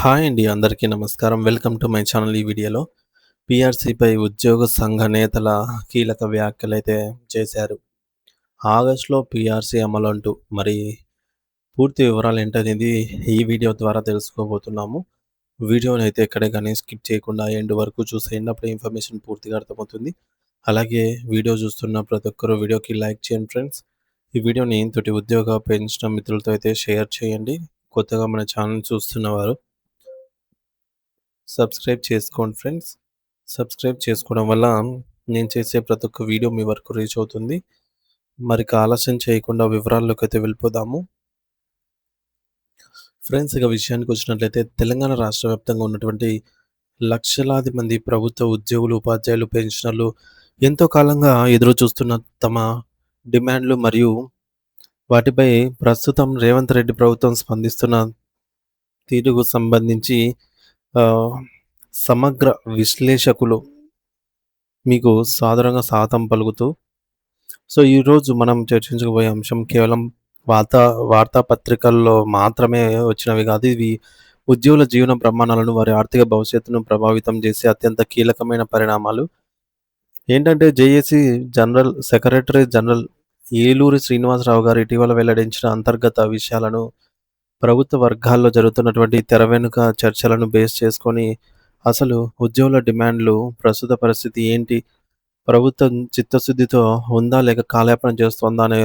Hi అండి. అందరికీ నమస్కారం. Welcome to my channel. ఈ వీడియోలో పీఆర్సీపై ఉద్యోగ సంఘ నేతల కీలక వ్యాఖ్యలైతే చేశారు. ఆగస్టులో పీఆర్సీ అమలంటూ మరి పూర్తి వివరాలేంటనేది ఈ వీడియో ద్వారా తెలుసుకోబోతున్నాము. వీడియోనైతే ఎక్కడ గాని స్కిప్ చేయకుండా ఎండ్ వరకు చూసేయండి. అప్పుడే ఇన్ఫర్మేషన్ పూర్తిగా అర్థమవుతుంది. అలాగే వీడియో చూస్తున్న ప్రతి ఒక్కరు వీడియోకి లైక్ చేయండి ఫ్రెండ్స్. ఈ వీడియోని తోటి ఉద్యోగ పెన్షన్ మిత్రులతో అయితే షేర్ చేయండి. కొత్తగా మన ఛానల్ చూస్తున్నవారు సబ్స్క్రైబ్ చేసుకోండి ఫ్రెండ్స్. సబ్స్క్రైబ్ చేసుకోవడం వల్ల నేను చేసే ప్రతి ఒక్క వీడియో మీ వరకు రీచ్ అవుతుంది. మరిక ఆలస్యం చేయకుండా వివరాల్లోకైతే వెళ్ళిపోదాము. ఫ్రెండ్స్, ఇక విషయానికొచ్చినట్లయితే తెలంగాణ రాష్ట్ర వ్యాప్తంగా ఉన్నటువంటి లక్షలాది మంది ప్రభుత్వ ఉద్యోగులు, ఉపాధ్యాయులు, పెన్షనర్లు ఎంతో కాలంగా ఎదురు చూస్తున్న తమ డిమాండ్లు మరియు వాటిపై ప్రస్తుతం రేవంత్ రెడ్డి ప్రభుత్వం స్పందిస్తున్న తీరుకు సంబంధించి ఆహ్, సమగ్ర విశ్లేషకులు మీకు సాదరంగా స్వాగతం పలుకుతూ, ఈరోజు మనం చర్చించబోయే అంశం కేవలం వార్తా వార్తాపత్రికల్లో మాత్రమే వచ్చినవి కాదు. ఇవి ఉద్యోగుల జీవన ప్రమాణాలను, వారి ఆర్థిక భవిష్యత్తును ప్రభావితం చేసే అత్యంత కీలకమైన పరిణామాలు. ఏంటంటే JAC secretary general Eluri Srinivasarao garu ఇటీవల వెల్లడించిన అంతర్గత విషయాలను, ప్రభుత్వ వర్గాల్లో జరుగుతున్నటువంటి తెర వెనుక చర్చలను బేస్ చేసుకొని అసలు ఉద్యోగుల డిమాండ్లు, ప్రస్తుత పరిస్థితి ఏంటి? ప్రభుత్వం చిత్తశుద్ధితో ఉందా? లేక కాలయాపన చేస్తోందా? అనే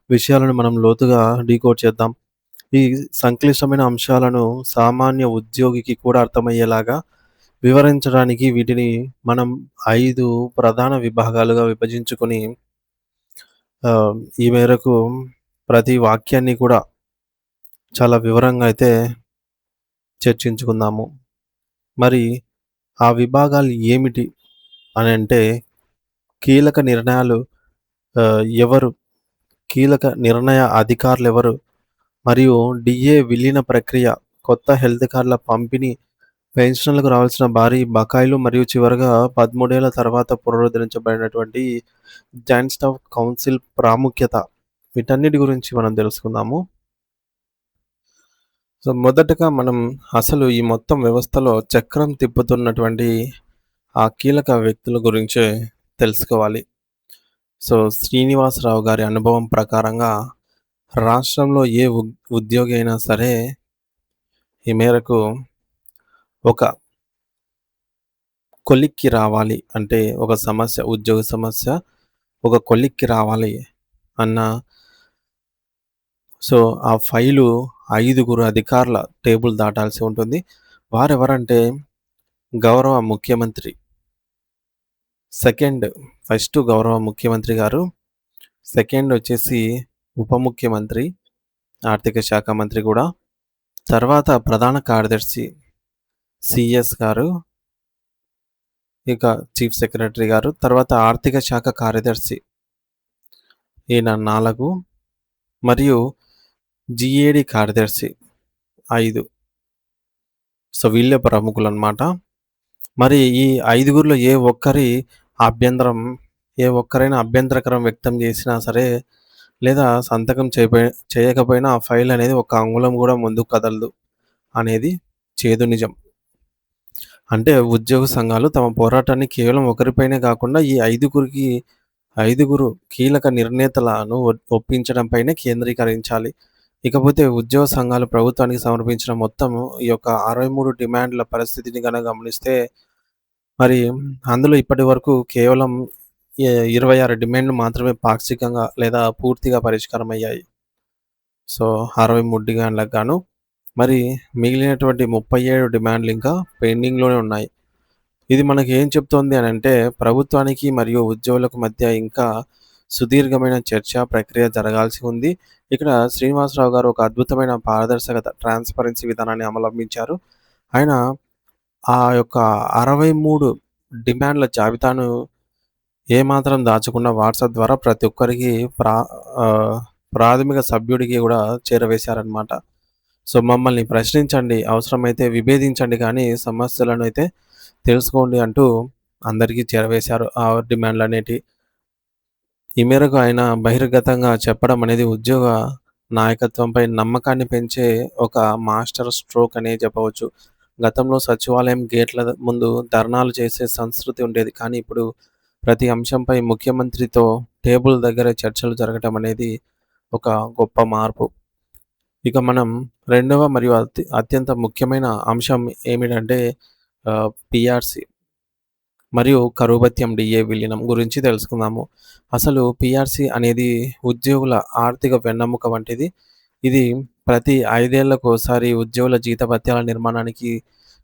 విషయాలను మనం లోతుగా డీకోడ్ చేద్దాం. ఈ సంక్లిష్టమైన అంశాలను సామాన్య ఉద్యోగికి కూడా అర్థమయ్యేలాగా వివరించడానికి వీటిని మనం 5 ప్రధాన విభాగాలుగా విభజించుకొని ఈ మేరకు ప్రతి వాక్యాన్ని కూడా చాలా వివరంగా అయితే చర్చించుకుందాము. మరి ఆ విభాగాలు ఏమిటి అనంటే, కీలక నిర్ణయాలు ఎవరు? కీలక నిర్ణయ అధికారులెవరు? మరియు డిఏ విలీన ప్రక్రియ, కొత్త హెల్త్ కార్డుల పంపిణీ, పెన్షనర్లకు రావాల్సిన భారీ బకాయిలు మరియు చివరగా 13 ఏళ్ల తర్వాత పునరుద్ధరించబడినటువంటి జాయింట్ స్టాఫ్ కౌన్సిల్ ప్రాముఖ్యత. వీటన్నిటి గురించి మనం తెలుసుకుందాము. మొదటగా మనం అసలు ఈ మొత్తం వ్యవస్థలో చక్రం తిప్పుతున్నటువంటి ఆ కీలక వ్యక్తుల గురించే తెలుసుకోవాలి. శ్రీనివాసరావు గారి అనుభవం ప్రకారంగా రాష్ట్రంలో ఏ ఉద్యోగి అయినా సరే ఈ మేరకు ఒక కొలిక్కి రావాలి అంటే, ఒక సమస్య, ఉద్యోగ సమస్య ఒక కొలిక్కి రావాలి అన్న ఆ ఫైలు 5గురు అధికారుల టేబుల్ దాటాల్సి ఉంటుంది. వారెవరంటే, గౌరవ ముఖ్యమంత్రి, ఫస్ట్ గౌరవ ముఖ్యమంత్రి గారు, సెకండ్ వచ్చేసి ఉప ముఖ్యమంత్రి, ఆర్థిక శాఖ మంత్రి కూడా, తర్వాత ప్రధాన కార్యదర్శి సిఎస్ గారు, ఇక చీఫ్ సెక్రటరీ గారు, తర్వాత ఆర్థిక శాఖ కార్యదర్శి ఈయన 4, మరియు జిఏడి కార్యదర్శి 5. వీళ్ళే ప్రముఖులన్నమాట. మరి ఈ 5గురిలో ఏ ఒక్కరైనా అభ్యంతరకరం వ్యక్తం చేసినా సరే, లేదా సంతకం చేయకపోయినా ఆ ఫైల్ అనేది ఒక అంగుళం కూడా ముందుకు కదలదు అనేది చేదు నిజం. అంటే ఉద్యోగ సంఘాలు తమ పోరాటాన్ని కేవలం ఒకరిపైనే కాకుండా ఈ 5గురు కీలక నిర్ణేతలను ఒప్పించడంపైనే కేంద్రీకరించాలి. ఇకపోతే ఉద్యోగ సంఘాలు ప్రభుత్వానికి సమర్పించిన మొత్తం ఈ యొక్క 63 డిమాండ్ల పరిస్థితిని గనక గమనిస్తే, మరి అందులో ఇప్పటి వరకు కేవలం 26 డిమాండ్లు మాత్రమే పాక్షికంగా లేదా పూర్తిగా పరిష్కారం అయ్యాయి. 63 డిమాండ్లకు గాను మరి మిగిలినటువంటి 37 డిమాండ్లు ఇంకా పెండింగ్‌లోనే ఉన్నాయి. ఇది మనకి ఏం చెప్తోంది అనంటే, ప్రభుత్వానికి మరియు ఉద్యోగులకు మధ్య ఇంకా సుదీర్ఘమైన చర్చా ప్రక్రియ జరగాల్సి ఉంది. ఇక్కడ శ్రీనివాసరావు గారు ఒక అద్భుతమైన పారదర్శకత, ట్రాన్స్‌పరెన్సీ విధానాన్ని అవలంబించారు. ఆయన ఆ యొక్క 63 డిమాండ్ల జాబితాను ఏమాత్రం దాచకుండా వాట్సాప్ ద్వారా ప్రతి ఒక్కరికి ప్రాథమిక సభ్యుడికి కూడా చేరవేశారనమాట. మమ్మల్ని ప్రశ్నించండి, అవసరమైతే విభేదించండి, కానీ సమస్యలను అయితే తెలుసుకోండి అంటూ అందరికీ చేరవేశారు ఆ డిమాండ్లనేటివి. ఈ మేరకు ఆయన బహిర్గతంగా చెప్పడం అనేది ఉద్యోగ నాయకత్వంపై నమ్మకాన్ని పెంచే ఒక మాస్టర్ స్ట్రోక్ అనే చెప్పవచ్చు. గతంలో సచివాలయం గేట్ల ముందు ధర్నాలు చేసే సంస్కృతి ఉండేది. కానీ ఇప్పుడు ప్రతి అంశంపై ముఖ్యమంత్రితో టేబుల్ దగ్గర చర్చలు జరగటం అనేది ఒక గొప్ప మార్పు. ఇక మనం రెండవ మరియు అత్యంత ముఖ్యమైన అంశం ఏమిటంటే పీఆర్సీ మరియు కరువు భత్యం డీఏ విలీనం గురించి తెలుసుకుందాము. అసలు పీఆర్సీ అనేది ఉద్యోగుల ఆర్థిక వెన్నెముక వంటిది. ఇది ప్రతి 5 ఏళ్లకోసారి ఉద్యోగుల జీతభత్యాల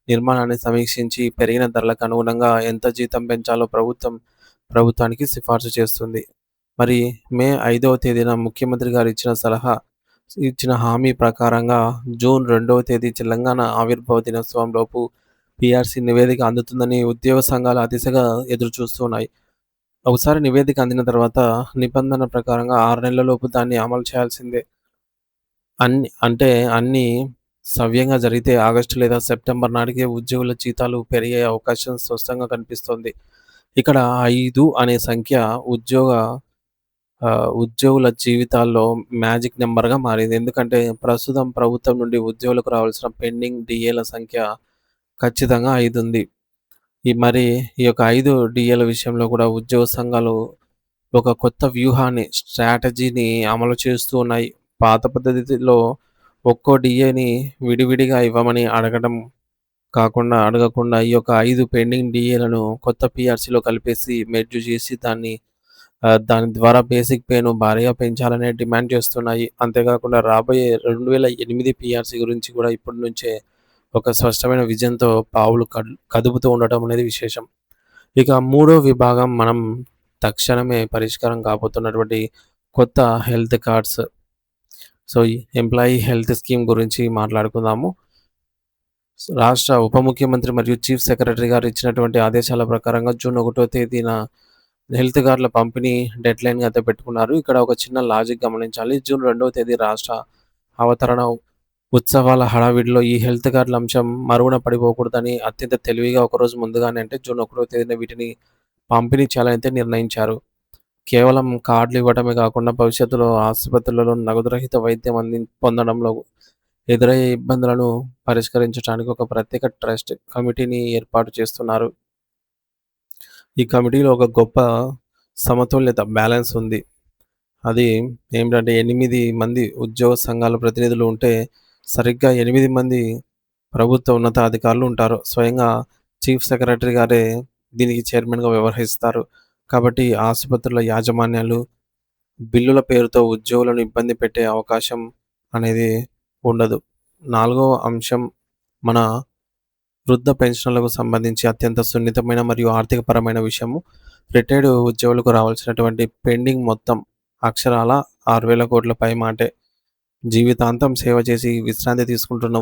నిర్మాణాన్ని సమీక్షించి పెరిగిన ధరలకు అనుగుణంగా ఎంత జీతం పెంచాలో ప్రభుత్వానికి సిఫార్సు చేస్తుంది. మరి మే 5వ తేదీన ముఖ్యమంత్రి గారు ఇచ్చిన హామీ ప్రకారంగా జూన్ 2వ తేదీ తెలంగాణ ఆవిర్భావ దినోత్సవంలోపు పీఆర్సీ నివేదిక అందుతుందని ఉద్యోగ సంఘాలు ఆ దిశగా ఎదురుచూస్తున్నాయి. ఒకసారి నివేదిక అందిన తర్వాత నిబంధన ప్రకారంగా 6 నెలలలోపు దాన్ని అమలు చేయాల్సిందే. అన్నీ సవ్యంగా జరిగితే ఆగస్టు లేదా సెప్టెంబర్ నాటికే ఉద్యోగుల జీతాలు పెరిగే అవకాశం స్పష్టంగా కనిపిస్తోంది. ఇక్కడ 5 అనే సంఖ్య ఉద్యోగుల జీవితాల్లో మ్యాజిక్ నంబర్‌గా మారింది. ఎందుకంటే ప్రస్తుతం ప్రభుత్వం నుండి ఉద్యోగులకు రావాల్సిన పెండింగ్ డీఏల సంఖ్య ఖచ్చితంగా 5 ఉంది. మరి ఈ యొక్క 5 డీఏల విషయంలో కూడా ఉద్యోగ సంఘాలు ఒక కొత్త స్ట్రాటజీని అమలు చేస్తూ ఉన్నాయి. పాత పద్ధతిలో ఒక్కో డీఏని విడివిడిగా ఇవ్వమని అడగకుండా ఈ యొక్క 5 పెండింగ్ డీఏలను కొత్త పీఆర్సీలో కలిపేసి మెర్జ్ చేసి దాని ద్వారా బేసిక్ పేను భారీగా పెంచాలని డిమాండ్ చేస్తున్నాయి. అంతేకాకుండా రాబోయే 2008 పీఆర్సీ గురించి కూడా ఇప్పటి నుంచే ఒక స్పష్టమైన విజన్‌తో పావులు కదుపుతూ ఉండటం అనేది విశేషం. ఇక మూడో విభాగం మనం తక్షణమే పరిష్కారం కాబోతున్నటువంటి కొత్త హెల్త్ కార్డ్స్. సో, ఈ ఎంప్లాయీ హెల్త్ స్కీమ్ గురించి మాట్లాడుకుందాము. రాష్ట్ర ఉప ముఖ్యమంత్రి మరియు చీఫ్ సెక్రటరీ గారు ఇచ్చినటువంటి ఆదేశాల ప్రకారంగా జూన్ 1వ తేదీన హెల్త్ కార్డుల పంపిణీ డెడ్‌లైన్‌గా అయితే పెట్టుకున్నారు. ఇక్కడ ఒక చిన్న లాజిక్ గమనించాలి. జూన్ 2వ తేదీ రాష్ట్ర అవతరణ ఉత్సవాల హడావిడిలో ఈ హెల్త్ కార్డుల అంశం మరుగున పడిపోకూడదని అత్యంత తెలివిగా ఒకరోజు ముందుగానే అంటే జూన్ 1వ తేదీన వీటిని పంపిణీ చేయాలని నిర్ణయించారు. కేవలం కార్డులు ఇవ్వడమే కాకుండా భవిష్యత్తులో ఆసుపత్రులలో నగదు రహిత వైద్యం పొందడంలో ఎదురయ్యే ఇబ్బందులను పరిష్కరించడానికి ఒక ప్రత్యేక ట్రస్ట్ కమిటీని ఏర్పాటు చేస్తున్నారు. ఈ కమిటీలో ఒక గొప్ప సమతుల్యత బ్యాలెన్స్ ఉంది. అది ఏమిటంటే 8 మంది ఉద్యోగ సంఘాల ప్రతినిధులు ఉంటే సరిగ్గా 8 మంది ప్రభుత్వ ఉన్నతాధికారులు ఉంటారు. స్వయంగా చీఫ్ సెక్రటరీ గారే దీనికి చైర్మన్‌గా వ్యవహరిస్తారు. కాబట్టి ఆసుపత్రుల యాజమాన్యాలు బిల్లుల పేరుతో ఉద్యోగులను ఇబ్బంది పెట్టే అవకాశం అనేది ఉండదు. నాలుగవ అంశం మన వృద్ధ పెన్షన్‌లకు సంబంధించి అత్యంత సున్నితమైన మరియు ఆర్థికపరమైన విషయము. రిటైర్డ్ ఉద్యోగులకు రావాల్సినటువంటి పెండింగ్ మొత్తం అక్షరాల 6,000 కోట్ల పైమాటే. జీవితాంతం సేవ చేసి విశ్రాంతి తీసుకుంటున్న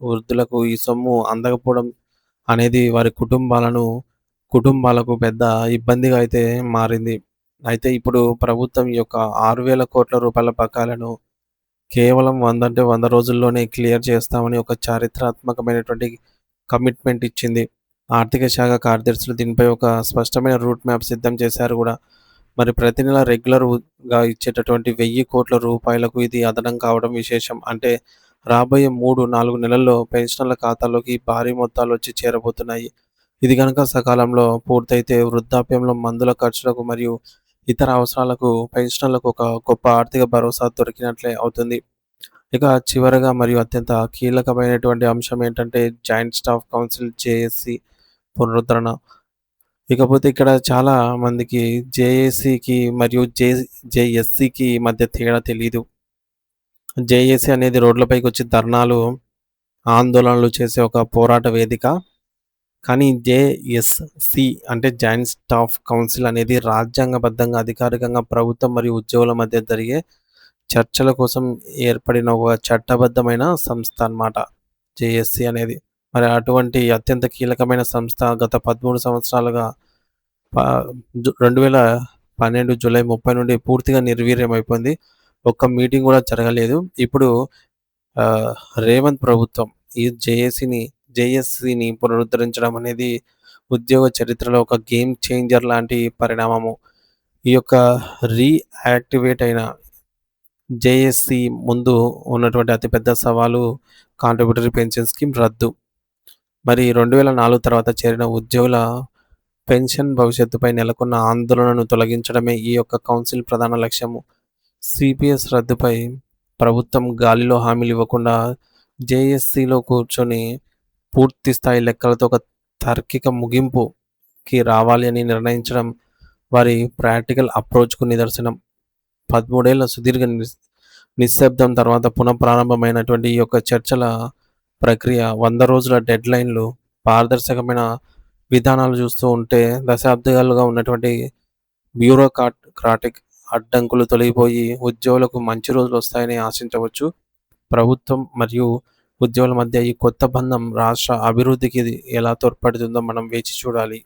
వృద్ధులకు ఈ సొమ్ము అందకపోవడం అనేది వారి కుటుంబాలకు పెద్ద ఇబ్బందిగా అయితే మారింది. అయితే ఇప్పుడు ప్రభుత్వం ఈ యొక్క 6,000 కోట్ల రూపాయల బకాయిలను కేవలం 100 రోజుల్లోనే క్లియర్ చేస్తామని ఒక చారిత్రాత్మకమైనటువంటి కమిట్మెంట్ ఇచ్చింది. ఆర్థిక శాఖ కార్యదర్శులు దీనిపై ఒక స్పష్టమైన రూట్ మ్యాప్ సిద్ధం చేశారు కూడా. మరి ప్రతి నెల రెగ్యులర్‌గా ఇచ్చేటటువంటి 1,000 కోట్ల రూపాయలకు ఇది అదనం కావడం విశేషం. అంటే రాబోయే 4 నెలల్లో పెన్షనర్ల ఖాతాల్లోకి భారీ మొత్తాలొచ్చి చేరబోతున్నాయి. ఇది గనక సకాలంలో పూర్తయితే వృద్ధాప్యంలో మందుల ఖర్చులకు మరియు ఇతర అవసరాలకు పెన్షనర్లకు ఒక గొప్ప ఆర్థిక భరోసా దొరికినట్లే అవుతుంది. ఇక చివరగా మరియు అత్యంత కీలకమైనటువంటి అంశం ఏంటంటే జాయింట్ స్టాఫ్ కౌన్సిల్ జేఏసీ పునరుద్ధరణ. ఇకపోతే ఇక్కడ చాలా మందికి జేఏసీకి మరియు జేఎస్సీకి మధ్య తేడా తెలీదు. జేఏసీ అనేది రోడ్లపైకొచ్చి ధర్నాలు, ఆందోళనలు చేసే ఒక పోరాట వేదిక. కానీ జేఎస్సీ అంటే జాయింట్ స్టాఫ్ కౌన్సిల్ అనేది రాజ్యాంగబద్ధంగా, అధికారికంగా ప్రభుత్వం మరియు ఉద్యోగుల మధ్య జరిగే చర్చల కోసం ఏర్పడిన ఒక చట్టబద్ధమైన సంస్థ అన్నమాట జేఎస్సీ అనేది. మరి అటువంటి అత్యంత కీలకమైన సంస్థ గత 13 సంవత్సరాలుగా ప జు 2012 జూలై 30 నుండి పూర్తిగా నిర్వీర్యమైపోయింది. ఒక్క మీటింగ్ కూడా జరగలేదు. ఇప్పుడు ఆహ్, రేవంత్ ప్రభుత్వం ఈ జేఎస్సీని పునరుద్ధరించడం అనేది ఉద్యోగ చరిత్రలో ఒక గేమ్ చేంజర్ లాంటి పరిణామము. ఈ యొక్క రీయాక్టివేట్ అయిన జేఎస్సీ ముందు ఉన్నటువంటి అతిపెద్ద సవాలు కాంట్రిబ్యూటరీ పెన్షన్ స్కీమ్ రద్దు. మరి 2004 తర్వాత చేరిన ఉద్యోగుల పెన్షన్ భవిష్యత్తుపై నెలకొన్న ఆందోళనను తొలగించడమే ఈ యొక్క కౌన్సిల్ ప్రధాన లక్ష్యము. సిపిఎస్ రద్దుపై ప్రభుత్వం గాలిలో హామీలివ్వకుండా జేఏసీలో కూర్చొని పూర్తి స్థాయి లెక్కలతో ఒక తార్కిక ముగింపుకి రావాలి అని నిర్ణయించడం వారి ప్రాక్టికల్ అప్రోచ్‌కు నిదర్శనం. 13 ఏళ్ల సుదీర్ఘ నిశ్శబ్దం తర్వాత పునఃప్రారంభమైనటువంటి ఈ యొక్క చర్చల ప్రక్రియ 100 రోజుల డెడ్‌లైన్‌లు, పారదర్శకమైన విధానాలు చూస్తూ ఉంటే దశాబ్దాలుగా ఉన్నటువంటి క్రాటిక్ అడ్డంకులు తొలగిపోయి ఉద్యోగులకు మంచి రోజులొస్తాయని ఆశించవచ్చు. ప్రభుత్వం మరియు ఉద్యోగుల మధ్య ఈ కొత్త బంధం రాష్ట్ర అభివృద్ధికి ఎలా తోడ్పడుతుందో మనం వేచి చూడాలి.